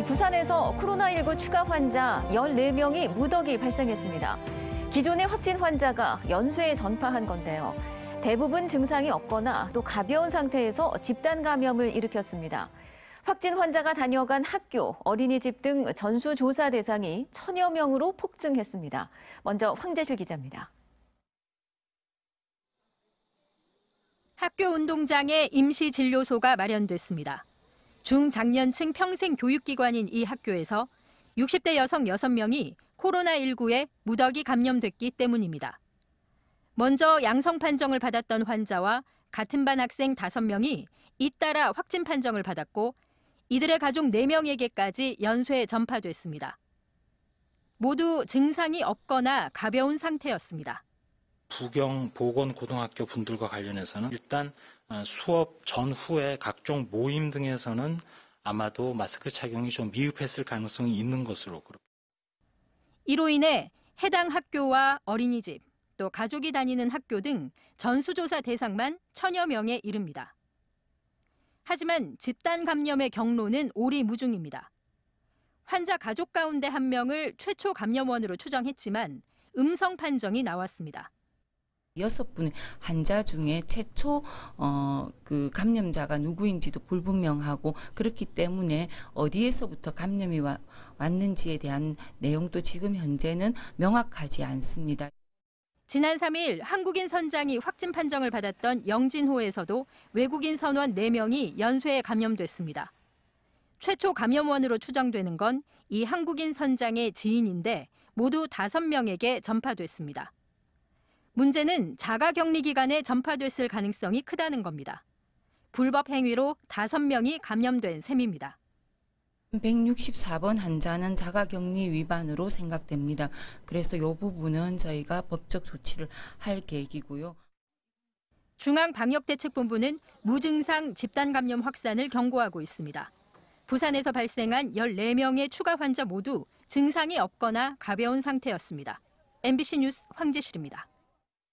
부산에서 코로나19 추가 환자 14명이 무더기 발생했습니다. 기존의 확진 환자가 연쇄 전파한 건데요. 대부분 증상이 없거나 또 가벼운 상태에서 집단 감염을 일으켰습니다. 확진 환자가 다녀간 학교, 어린이집 등 전수조사 대상이 1000여 명으로 폭증했습니다. 먼저 황재실 기자입니다. 학교 운동장에 임시 진료소가 마련됐습니다. 중장년층 평생교육기관인 이 학교에서 60대 여성 6명이 코로나19에 무더기 감염됐기 때문입니다. 먼저 양성 판정을 받았던 환자와 같은 반 학생 5명이 잇따라 확진 판정을 받았고 이들의 가족 4명에게까지 연쇄 전파됐습니다. 모두 증상이 없거나 가벼운 상태였습니다. 부경 보건고등학교 분들과 관련해서는 일단 수업 전후에 각종 모임 등에서는 아마도 마스크 착용이 좀 미흡했을 가능성이 있는 것으로. 이로 인해 해당 학교와 어린이집, 또 가족이 다니는 학교 등 전수조사 대상만 1000여 명에 이릅니다. 하지만 집단 감염의 경로는 오리무중입니다. 환자 가족 가운데 1명을 최초 감염원으로 추정했지만 음성 판정이 나왔습니다. 6분의 환자 중에 최초 감염자가 누구인지도 불분명하고 그렇기 때문에 어디에서부터 감염이 왔는지에 대한 내용도 지금 현재는 명확하지 않습니다. 지난 3일 한국인 선장이 확진 판정을 받았던 영진호에서도 외국인 선원 4명이 연쇄에 감염됐습니다. 최초 감염원으로 추정되는 건 이 한국인 선장의 지인인데 모두 5명에게 전파됐습니다. 문제는 자가격리 기간에 전파됐을 가능성이 크다는 겁니다. 불법 행위로 5명이 감염된 셈입니다. 164번 환자는 자가격리 위반으로 생각됩니다. 그래서 이 부분은 저희가 법적 조치를 할 계획이고요. 중앙방역대책본부는 무증상 집단 감염 확산을 경고하고 있습니다. 부산에서 발생한 14명의 추가 환자 모두 증상이 없거나 가벼운 상태였습니다. MBC 뉴스 황재실입니다.